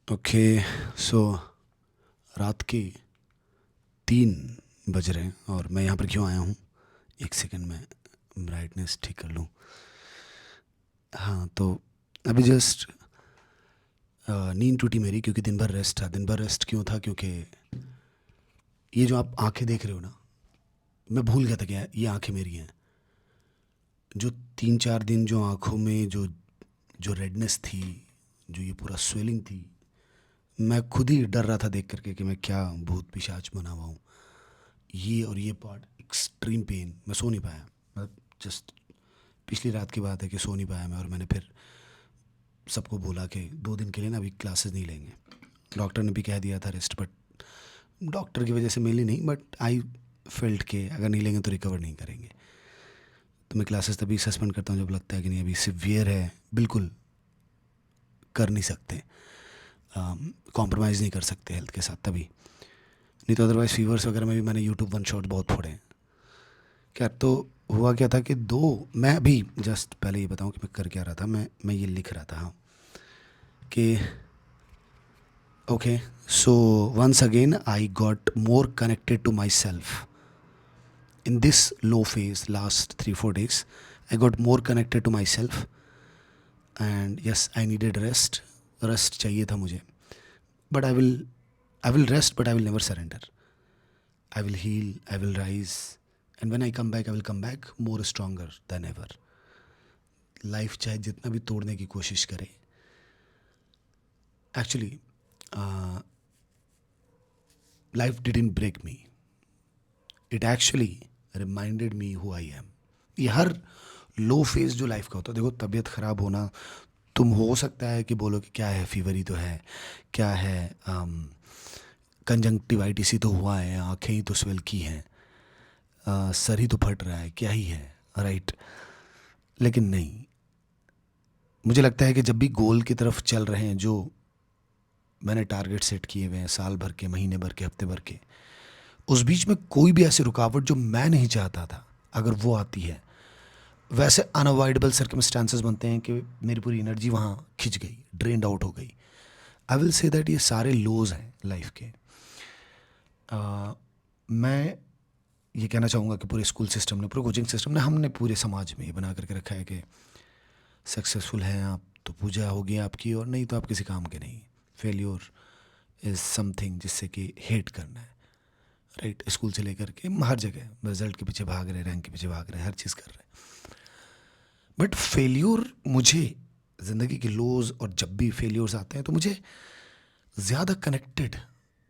Okay. सो रात के 3 बज रहे हैं और मैं यहाँ पर क्यों आया हूँ? एक सेकंड में ब्राइटनेस ठीक कर लूँ। हाँ, तो अभी जस्ट नींद टूटी मेरी, क्योंकि दिन भर रेस्ट था। दिन भर रेस्ट क्यों था? क्योंकि ये जो आप आंखें देख रहे हो ना, मैं भूल गया था कि ये आंखें मेरी हैं। जो 3-4 दिन जो आंखों में जो जो रेडनेस थी, जो ये पूरा स्वेलिंग थी, मैं खुद ही डर रहा था देख करके कि मैं क्या भूत पिशाच बना हुआ हूँ। ये और ये पार्ट एक्सट्रीम पेन, मैं सो नहीं पाया। मैं जस्ट पिछली रात की बात है कि सो नहीं पाया मैं, और मैंने फिर सबको बोला कि 2 दिन के लिए ना अभी क्लासेस नहीं लेंगे। डॉक्टर ने भी कह दिया था रेस्ट, बट डॉक्टर की वजह से मेनली नहीं, बट आई फेल्ट के अगर नहीं लेंगे तो रिकवर नहीं करेंगे। तो मैं क्लासेस तभी सस्पेंड करता हूँ जब लगता है कि नहीं अभी सिवियर है, बिल्कुल कर नहीं सकते, कॉम्प्रोमाइज़ नहीं कर सकते हेल्थ के साथ, तभी। नहीं तो अदरवाइज़ फीवर्स वगैरह में भी मैंने यूट्यूब वन शॉट बहुत फोड़े हैं। क्या तो हुआ क्या था कि मैं अभी जस्ट पहले ये बताऊं कि मैं कर क्या रहा था। मैं ये लिख रहा था, हाँ, कि okay, so once again I got more connected to myself in this low phase last 3-4 days। I got more connected to myself and yes I needed rest. Rest चाहिए था मुझे, but I will rest, but I will never surrender. I will heal, I will rise, and when I come back I will come back more stronger than ever. Life चाहे जितना भी तोड़ने की कोशिश करे, actually life didn't break me, it actually reminded me who I am. ये हर लो phase जो लाइफ का होता है, देखो तबीयत ख़राब होना, तुम हो सकता है कि बोलो कि क्या है, फीवर ही तो है, क्या है, कंजंक्टिवाइटिस ही तो हुआ है, आँखें ही तो स्वेल की हैं, सर ही तो फट रहा है, क्या ही है, राइट। लेकिन नहीं, मुझे लगता है कि जब भी गोल की तरफ चल रहे हैं, जो मैंने टारगेट सेट किए हुए हैं साल भर के, महीने भर के, हफ्ते भर के, उस बीच में कोई भी ऐसी रुकावट जो मैं नहीं चाहता था, अगर वो आती है, वैसे अनअवॉइडेबल सर्कमस्टांसेस बनते हैं कि मेरी पूरी एनर्जी वहाँ खिंच गई, ड्रेन्ड आउट हो गई। आई विल से दैट ये सारे लोज हैं लाइफ के। मैं ये कहना चाहूँगा कि पूरे स्कूल सिस्टम ने, पूरे कोचिंग सिस्टम ने, हमने पूरे समाज में ये बना करके रखा है कि सक्सेसफुल हैं आप तो पूजा होगी आपकी, और नहीं तो आप किसी काम के नहीं। फेल्योर इज़ समथिंग जिससे कि हेट करना है, राइट। स्कूल से लेकर के हर जगह रिजल्ट के पीछे भाग रहे, रैंक के पीछे भाग रहे, हर चीज़ कर रहे हैं। बट फेल्योर मुझे, ज़िंदगी के लोज और जब भी फेल्योर्स आते हैं तो मुझे ज़्यादा कनेक्टेड,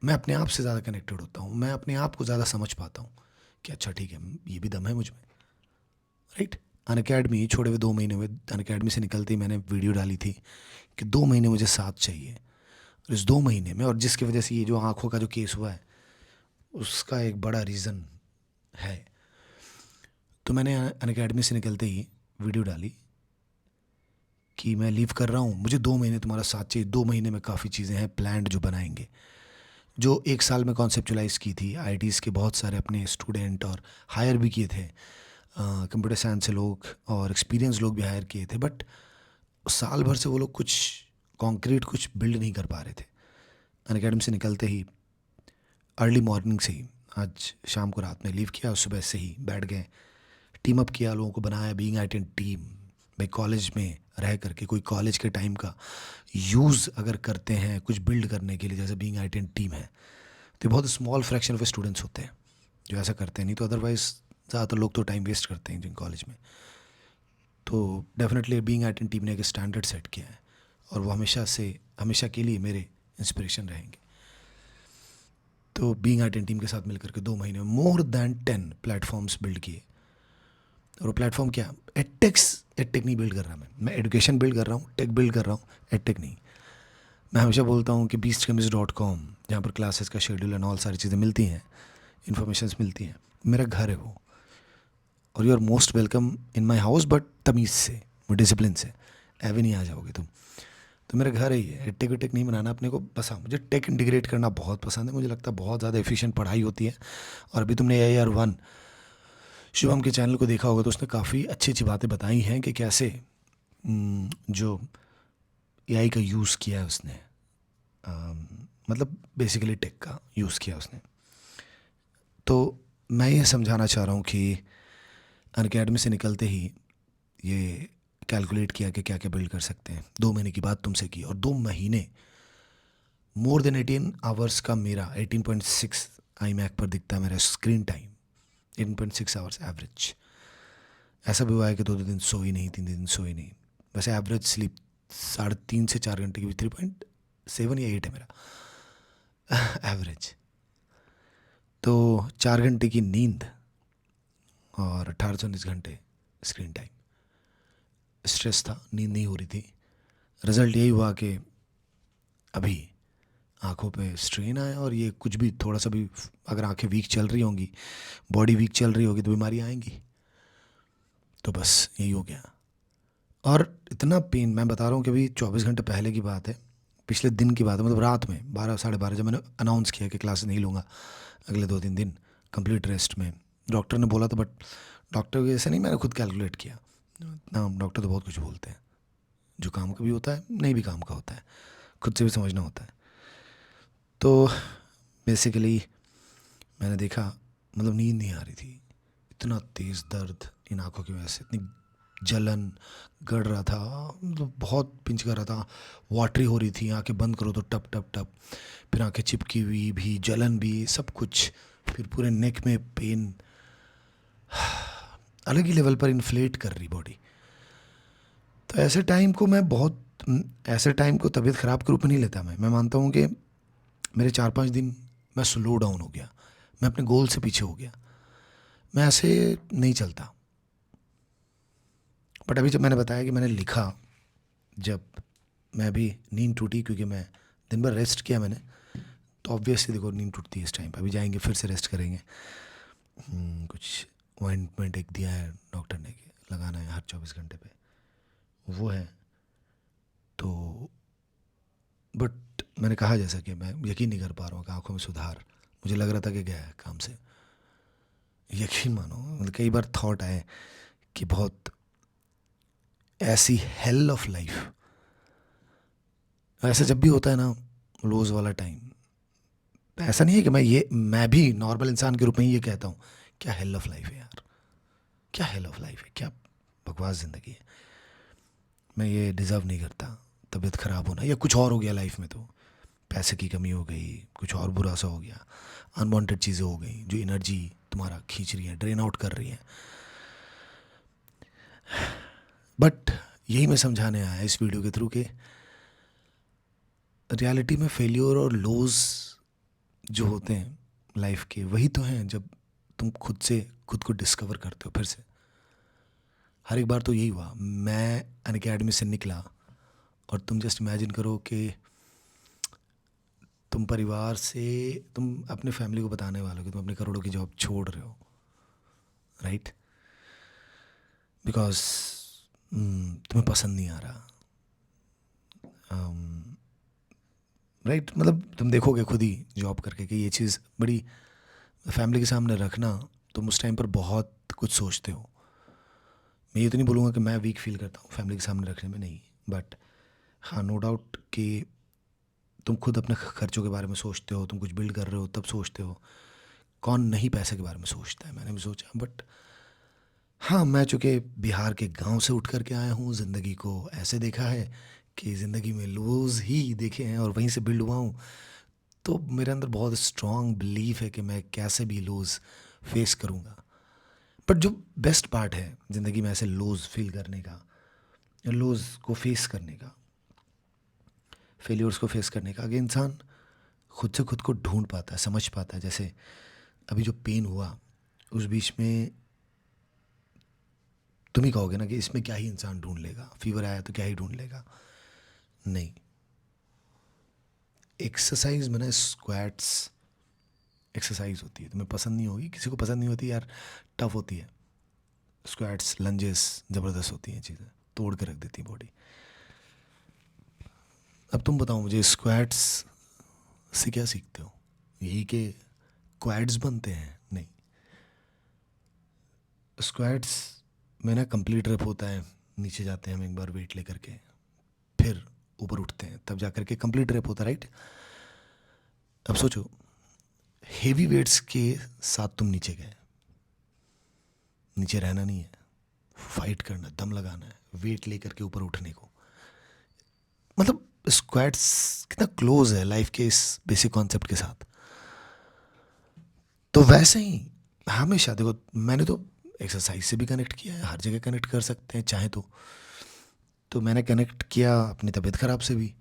मैं अपने आप से ज़्यादा कनेक्टेड होता हूँ, मैं अपने आप को ज़्यादा समझ पाता हूँ कि अच्छा ठीक है, ये भी दम है मुझ में, राइट। अन अकेडमी छोड़े हुए 2 महीने हुए, अन अकेडमी से निकलते ही मैंने वीडियो डाली थी कि 2 महीने मुझे साथ चाहिए। और इस 2 महीने में, और जिसकी वजह से ये जो आँखों का जो केस हुआ है, उसका एक बड़ा रीज़न है। तो मैंने अन अकेडमी से निकलते ही वीडियो डाली कि मैं लीव कर रहा हूँ, मुझे 2 महीने तुम्हारा साथ चाहिए। 2 महीने में काफ़ी चीज़ें हैं प्लान्ड जो बनाएंगे, जो एक साल में कॉन्सेप्चुलाइज की थी। आईटीज़ के बहुत सारे अपने स्टूडेंट और हायर भी किए थे, कंप्यूटर साइंस से लोग और एक्सपीरियंस लोग भी हायर किए थे, बट साल भर से वो लोग कुछ कॉन्क्रीट कुछ बिल्ड नहीं कर पा रहे थे। अन अकेडमी से निकलते ही अर्ली मॉर्निंग से ही, आज शाम को रात में लीव किया और सुबह से ही बैठ गए, टीम अप किया, लोगों को बनाया, बीइंग आइट इन टीम। भाई कॉलेज में रह करके कोई कॉलेज के टाइम का यूज़ अगर करते हैं कुछ बिल्ड करने के लिए, जैसे बीइंग आइट इन टीम है, तो बहुत स्मॉल फ्रैक्शन ऑफ स्टूडेंट्स होते हैं जो ऐसा करते हैं। नहीं तो अदरवाइज़ ज़्यादातर लोग तो टाइम वेस्ट करते हैं जिन कॉलेज में। तो डेफिनेटली बीइंग आइट इन टीम ने एक स्टैंडर्ड सेट किया है, और वो हमेशा से, हमेशा के लिए मेरे इंस्पिरेशन रहेंगे। तो बीइंग आइट इन टीम के साथ मिलकर के 2 महीने में मोर दैन 10 प्लेटफॉर्म्स बिल्ड किए। और वो प्लेटफॉर्म क्या, एडटेक नहीं बिल्ड कर रहा, मैं एजुकेशन बिल्ड कर रहा हूँ, टेक बिल्ड कर रहा हूँ, एडटेक नहीं। मैं हमेशा बोलता हूँ कि beastchemist.com, जहाँ पर क्लासेस का शेड्यूल एंड ऑल सारी चीज़ें मिलती हैं, इन्फॉर्मेशंस मिलती हैं, मेरा घर है वो। और you are most welcome in my house, but तमीज़ से, वो डिसिप्लिन से, ऐवे नहीं आ जाओगे तुम। तो मेरा घर है ये, टेक वेटेक नहीं बनाना अपने को, बस हाँ मुझे टेक इंटीग्रेट करना बहुत पसंद है। मुझे लगता है बहुत ज़्यादा एफिशिएंट पढ़ाई होती है। और अभी तुमने AR1 शुभम के चैनल को देखा होगा, तो उसने काफ़ी अच्छी अच्छी बातें बताई हैं कि कैसे जो AI का यूज़ किया है उसने, मतलब बेसिकली टेक का यूज़ किया उसने। तो मैं ये समझाना चाह रहा हूँ कि अनअकैडमी से निकलते ही ये कैलकुलेट किया कि क्या क्या बिल्ड कर सकते हैं। 2 महीने की बात तुमसे की, और 2 महीने मोर देन 18 आवर्स का मेरा 18.6 आई मैक पर दिखता है मेरा स्क्रीन टाइम, 18.6 आवर्स एवरेज। ऐसा भी हुआ है कि 2 दिन सोई नहीं, 3 दिन सोई नहीं। वैसे एवरेज स्लीप 3.5 से 4 घंटे की भी 3.7 या 8 है मेरा एवरेज। तो 4 घंटे की नींद और 18 से 19 घंटे स्क्रीन टाइम। स्ट्रेस था, नींद नहीं हो रही थी। रिज़ल्ट यही हुआ कि अभी आँखों पे स्ट्रेन आया, और ये कुछ भी थोड़ा सा भी अगर आंखें वीक चल रही होंगी, बॉडी वीक चल रही होगी, तो बीमारी आएंगी। तो बस यही हो गया। और इतना पेन, मैं बता रहा हूँ कि अभी 24 घंटे पहले की बात है, पिछले दिन की बात है, मतलब रात में 12 साढ़े 12 जब मैंने अनाउंस किया कि क्लास नहीं लूँगा अगले 2-3 दिन कंप्लीट रेस्ट में। डॉक्टर ने बोला था, बट डॉक्टर की वजह से नहीं, मैंने खुद कैलकुलेट किया ना। डॉक्टर तो बहुत कुछ बोलते हैं, जो काम का भी होता है, नहीं भी काम का होता है, खुद से भी समझना होता है। तो बेसिकली मैंने देखा, मतलब नींद नहीं आ रही थी, इतना तेज़ दर्द इन आँखों की वजह से, इतनी जलन, गड़ रहा था, मतलब बहुत पिंच कर रहा था, वाटरी हो रही थी, आंखें बंद करो तो टप टप टप, फिर आंखें चिपकी हुई भी, जलन भी, सब कुछ। फिर पूरे नेक में पेन, अलग ही लेवल पर इन्फ्लेट कर रही बॉडी। तो ऐसे टाइम को मैं बहुत, ऐसे टाइम को तबीयत ख़राब के रूप में नहीं लेता। मैं मानता हूँ कि मेरे 4-5 दिन मैं स्लो डाउन हो गया, मैं अपने गोल से पीछे हो गया, मैं ऐसे नहीं चलता। बट अभी जब मैंने बताया कि मैंने लिखा, जब मैं अभी नींद टूटी क्योंकि मैं दिन भर रेस्ट किया मैंने, तो ऑब्वियसली देखो नींद टूटती है इस टाइम पर। अभी जाएंगे फिर से रेस्ट करेंगे। कुछ ऑइंटमेंट एक दिया है डॉक्टर ने कि लगाना है हर 24 घंटे पे, वो है। तो बट मैंने कहा जैसा कि मैं यकीन नहीं कर पा रहा हूँ कि आंखों में सुधार, मुझे लग रहा था कि गया है काम से। यकीन मानो, मतलब कई बार थॉट आए कि बहुत ऐसी हेल ऑफ लाइफ, ऐसा जब भी होता है ना लोज वाला टाइम, ऐसा नहीं है कि मैं भी नॉर्मल इंसान के रूप में ही ये कहता हूँ, क्या हेल ऑफ लाइफ है यार, क्या हेल ऑफ लाइफ है, क्या बकवास ज़िंदगी है। मैं ये डिज़र्व नहीं करता तबीयत ख़राब होना, या कुछ और हो गया लाइफ में, तो पैसे की कमी हो गई, कुछ और बुरा सा हो गया, अनवांटेड चीज़ें हो गई जो एनर्जी तुम्हारा खींच रही है, ड्रेन आउट कर रही हैं। बट यही मैं समझाने आया इस वीडियो के थ्रू कि रियलिटी में फेलियर और लोज जो होते हैं लाइफ के, वही तो हैं जब तुम खुद को डिस्कवर करते हो फिर से। हर एक बार तो यही हुआ, मैं अनअकैडमी से निकला, और तुम जस्ट इमेजिन करो कि तुम परिवार से, तुम अपने फैमिली को बताने वाले हो कि तुम अपने करोड़ों की जॉब छोड़ रहे हो, राइट, बिकॉज तुम्हें पसंद नहीं आ रहा, राइट। मतलब तुम देखोगे खुद ही जॉब करके कि ये चीज़ बड़ी, फैमिली के सामने रखना, तुम उस टाइम पर बहुत कुछ सोचते हो। मैं ये तो नहीं बोलूँगा कि मैं वीक फील करता हूँ फैमिली के सामने रखने में, नहीं, बट हाँ, नो डाउट कि तुम खुद अपने खर्चों के बारे में सोचते हो, तुम कुछ बिल्ड कर रहे हो तब सोचते हो। कौन नहीं पैसे के बारे में सोचता है, मैंने भी सोचा। बट हाँ, मैं चूँकि बिहार के गांव से उठ कर के आया हूँ, ज़िंदगी को ऐसे देखा है कि ज़िंदगी में लूज़ ही देखे हैं और वहीं से बिल्ड हुआ हूँ। तो मेरे अंदर बहुत स्ट्रॉन्ग बिलीफ है कि मैं कैसे भी लूज़ फेस करूँगा। बट जो बेस्ट पार्ट है ज़िंदगी में ऐसे लूज़ फील करने का, लूज़ को फेस करने का, फेलियर्स को फेस करने का, आगे इंसान खुद से खुद को ढूंढ पाता है, समझ पाता है। जैसे अभी जो पेन हुआ, उस बीच में तुम ही कहोगे ना कि इसमें क्या ही इंसान ढूंढ लेगा, फीवर आया तो क्या ही ढूंढ लेगा। नहीं, एक्सरसाइज में ना स्क्वाट्स एक्सरसाइज होती है, तुम्हें पसंद नहीं होगी, किसी को पसंद नहीं होती यार, टफ होती है। स्क्वाट्स, लंजेस ज़बरदस्त होती हैं, चीज़ें तोड़ के रख देती हैं बॉडी। अब तुम बताओ मुझे, स्क्वाट्स से क्या सीखते हो? यही कि क्वाड्स बनते हैं? नहीं, स्क्वाट्स में ना कंप्लीट रेप होता है, नीचे जाते हैं हम एक बार वेट लेकर के, फिर ऊपर उठते हैं, तब जा करके कंप्लीट रेप होता है, राइट? अब सोचो, हेवी वेट्स के साथ तुम नीचे गए, नीचे रहना नहीं है, फाइट करना, दम लगाना है, वेट लेकर के ऊपर उठने को। मतलब स्क्वाड्स कितना क्लोज है लाइफ के इस बेसिक कॉन्सेप्ट के साथ। तो वैसे ही हमेशा देखो, मैंने तो एक्सरसाइज से भी कनेक्ट किया है, हर जगह कनेक्ट कर सकते हैं चाहे तो मैंने कनेक्ट किया अपनी तबीयत ख़राब से भी।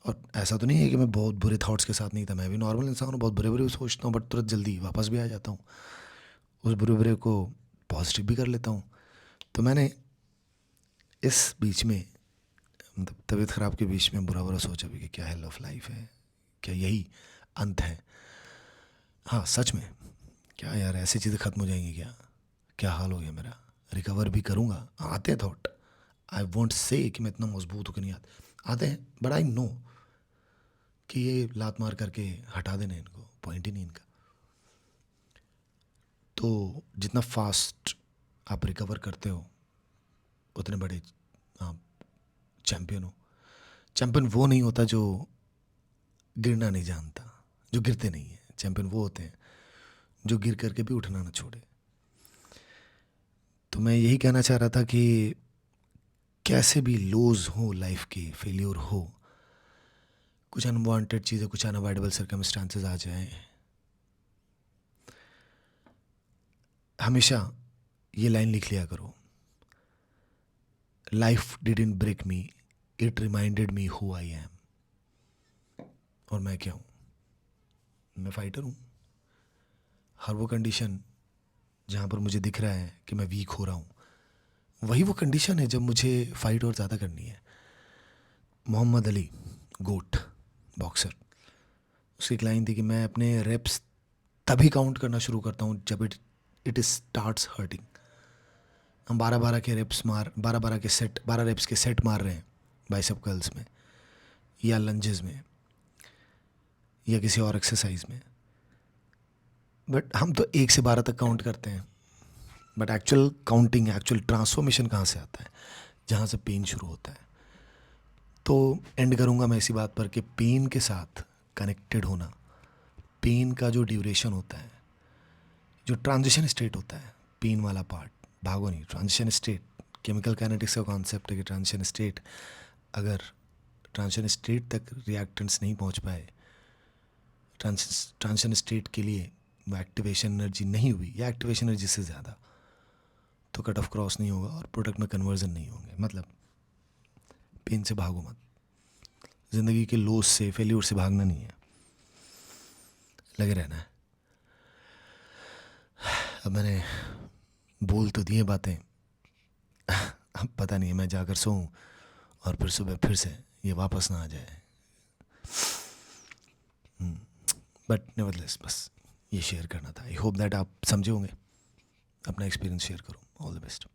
और ऐसा तो नहीं है कि मैं बहुत बुरे थॉट्स के साथ नहीं था, मैं भी नॉर्मल इंसान हूँ, बहुत बुरे बुरे सोचता हूँ, बट तुरंत जल्दी वापस भी आ जाता हूँ, उस बुरे बुरे को पॉजिटिव भी कर लेता हूँ। तो मैंने इस बीच में, मतलब तबीयत ख़राब के बीच में बुरा बुरा सोचा भी कि क्या हेल ऑफ लाइफ है, क्या यही अंत है? हाँ सच में, क्या यार ऐसी चीज़ें ख़त्म हो जाएंगी क्या? क्या हाल हो गया मेरा? रिकवर भी करूँगा? आते हैं थॉट, आई वॉन्ट से कि मैं इतना मजबूत हो कि नहीं आते हैं, बट आई नो कि ये लात मार करके हटा देना इनको, पॉइंट ही नहीं इनका। तो जितना फास्ट आप रिकवर करते हो उतने बड़े आप चैम्पियन हो। चैम्पियन वो नहीं होता जो गिरना नहीं जानता, जो गिरते नहीं है। चैम्पियन वो होते हैं जो गिर करके भी उठना ना छोड़े। तो मैं यही कहना चाह रहा था कि कैसे भी लोज हो लाइफ के, फेल्योर हो, कुछ अनवांटेड चीज़ें, कुछ अनअवॉइडेबल सर्कमस्टांसेस आ जाए, हमेशा ये लाइन लिख लिया करो, life didn't break me, it reminded me who I am. और मैं क्या हूँ? मैं फाइटर हूँ। हर वो कंडीशन जहाँ पर मुझे दिख रहा है कि मैं वीक हो रहा हूँ, वही वो कंडीशन है जब मुझे फाइट और ज़्यादा करनी है। मोहम्मद अली, गोट बॉक्सर, उसकी एक लाइन थी कि मैं अपने रेप्स तभी काउंट करना शुरू करता हूँ जब इट स्टार्ट्स हर्टिंग। हम 12-12 के रेप्स 12 रेप्स के सेट मार रहे हैं बाइसेप कर्ल्स में, या लंजेस में, या किसी और एक्सरसाइज में, बट हम तो 1 से 12 तक काउंट करते हैं। But actual counting, actual transformation कहाँ से आता है? जहाँ से पेन शुरू होता है। तो एंड करूँगा मैं इसी बात पर कि पेन के साथ कनेक्टेड होना, पेन का जो ड्यूरेशन होता है, जो ट्रांजिशन स्टेट होता है, पेन वाला पार्ट, भागो नहीं, ट्रांजिशन स्टेट, केमिकल काइनेटिक्स का कॉन्सेप्ट है कि ट्रांजिशन स्टेट, अगर ट्रांजिशन स्टेट तक रिएक्टेंट्स नहीं पहुंच पाए, ट्रांजिशन स्टेट के लिए वो एक्टिवेशन एनर्जी नहीं हुई, या एक्टिवेशन एनर्जी से ज़्यादा, तो कट ऑफ क्रॉस नहीं होगा और प्रोडक्ट में कन्वर्जन नहीं होंगे। मतलब पेन से भागो मत, ज़िंदगी के लॉस से, फेल्यूर से भागना नहीं है, लगे रहना है। अब मैंने बोल तो दिए बातें, अब पता नहीं है मैं जाकर सोऊं और फिर सुबह फिर से ये वापस ना आ जाए। बट नेवरदलेस, बस ये शेयर करना था। आई होप दैट आप समझे होंगे, अपना एक्सपीरियंस शेयर करो। All the best.